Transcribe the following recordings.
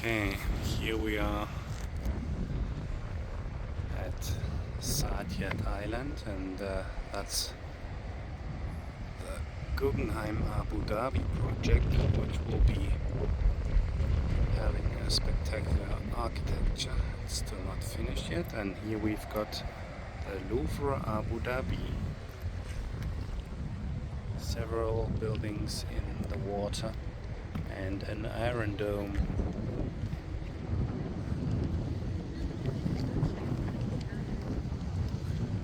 Okay, here we are at Saadiyat Island, and that's the Guggenheim Abu Dhabi project, which will be having a spectacular architecture. It's still not finished yet, and here we've got the Louvre Abu Dhabi. Several buildings in the water and an iron dome.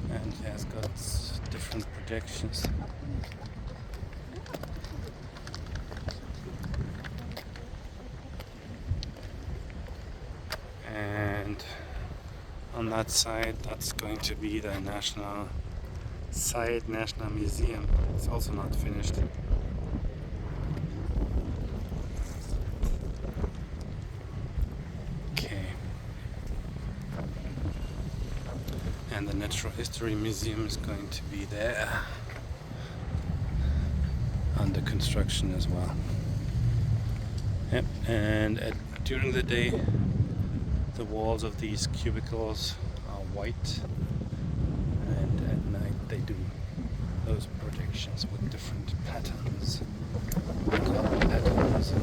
And it has got different projections. And on that side, that's going to be the National Museum. It's also not finished. Okay. And the Natural History Museum is going to be there, under construction as well. Yep. And during the day, the walls of these cubicles are white, and at night they do those projections with different patterns, color patterns.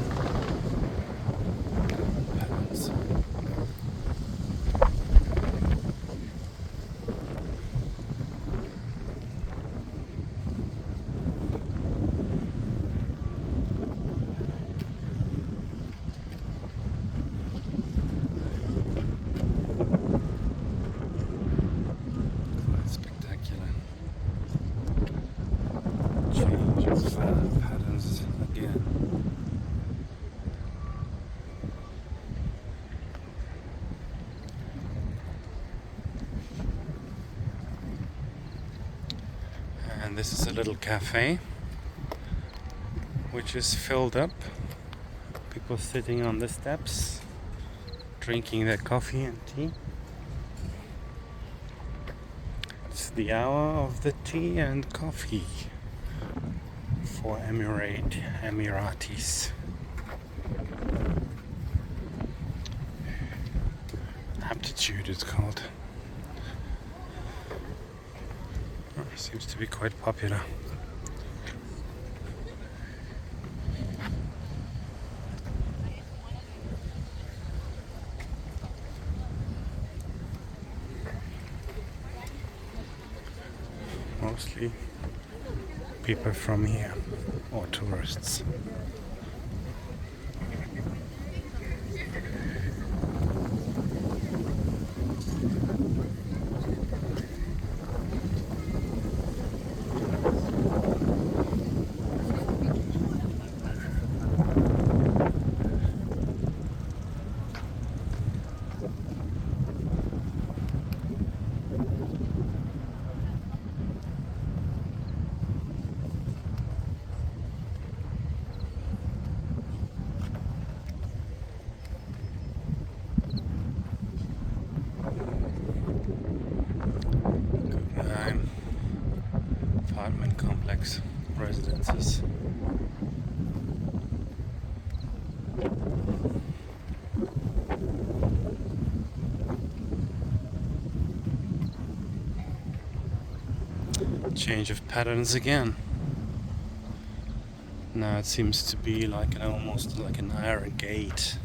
Change of patterns again. And this is a little cafe which is filled up. People sitting on the steps, drinking their coffee and tea. It's the hour of the tea and coffee for Emiratis. Aptitude it's called. Seems to be quite popular. Mostly people from here, or tourists. Apartment complex residences. Change of patterns again. Now it seems to be like almost like an iron gate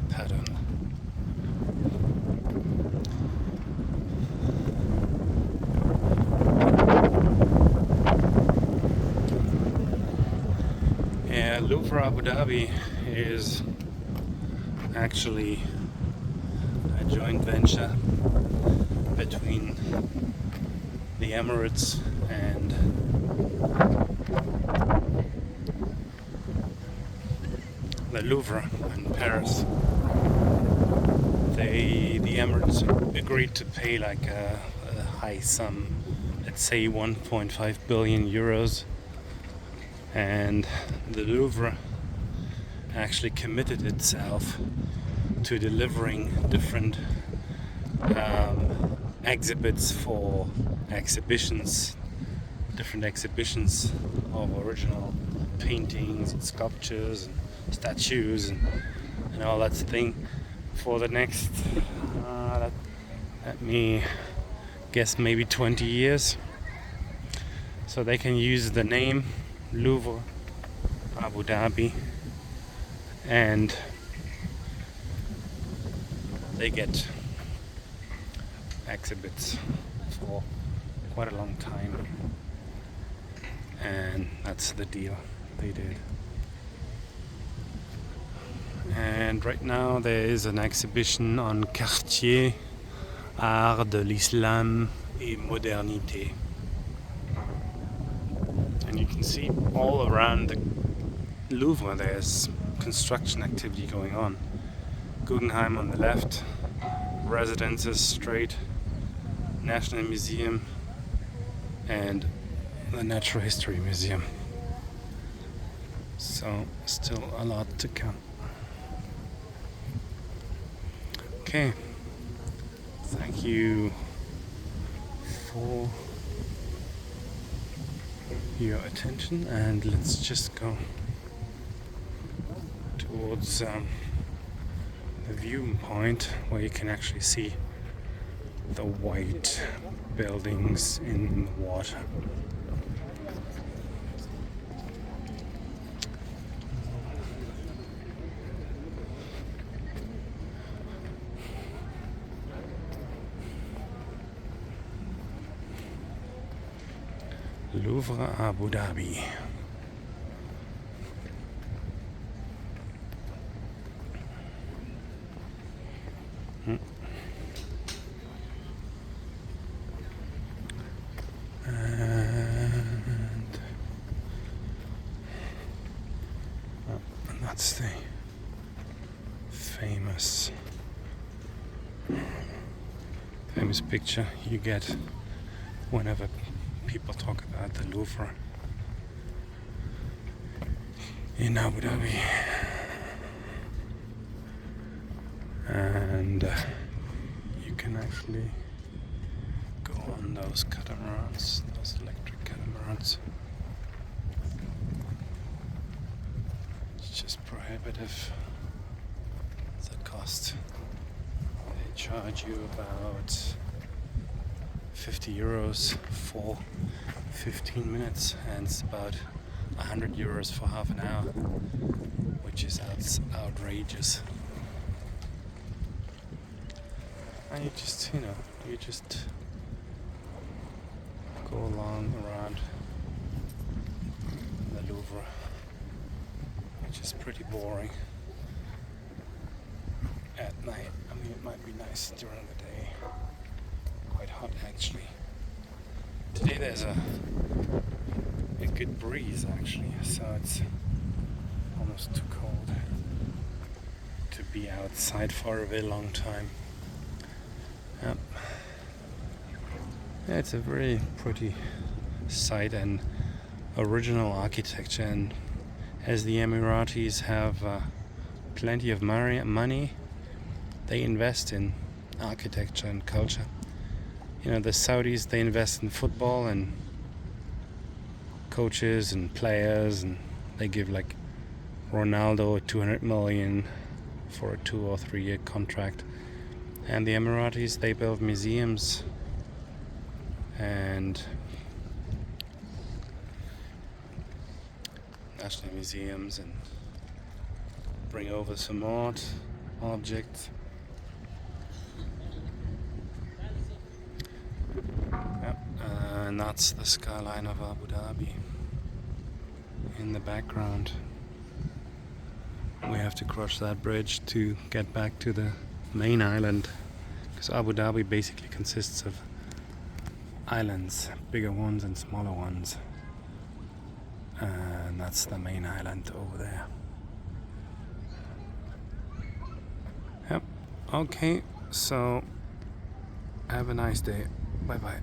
pattern. Yeah, Louvre Abu Dhabi is actually a joint venture between the Emirates and the Louvre in Paris. The Emirates agreed to pay like a high sum, let's say 1.5 billion euros, and the Louvre actually committed itself to delivering different exhibits for exhibitions, different exhibitions of original paintings and sculptures and statues and and all that thing for the next, let me guess, maybe 20 years. So they can use the name Louvre Abu Dhabi, and they get exhibits for quite a long time, and that's the deal they did. And right now there is an exhibition on Quartier, Art de l'Islam et Modernité. And you can see all around the Louvre there's construction activity going on. Guggenheim on the left, residences straight, National Museum, and the Natural History Museum. So still a lot to come. Okay, thank you for your attention, and let's just go towards the viewpoint where you can actually see the white buildings in the water. Louvre Abu Dhabi. And that's the famous picture you get whenever people talk about the Louvre in Abu Dhabi. And you can actually go on those catamarans, those electric catamarans. It's just prohibitive, the cost. They charge you about 50 euros for 15 minutes, and it's about 100 euros for half an hour, which is outrageous. And you just go along around the Louvre, which is pretty boring at night. I mean, it might be nice during the day. Quite hot actually. Today there's a good breeze actually, so it's almost too cold to be outside for a very long time. Yep. Yeah, it's a very pretty site and original architecture, and as the Emiratis have plenty of money, they invest in architecture and culture. You know, the Saudis, they invest in football and coaches and players, and they give like Ronaldo 200 million for a 2 or 3 year contract. And the Emiratis, they build museums and national museums and bring over some art objects. And that's the skyline of Abu Dhabi in the background. We have to cross that bridge to get back to the main island, because Abu Dhabi basically consists of islands, bigger ones and smaller ones, and that's the main island over there. Yep. Okay, so have a nice day. Bye bye.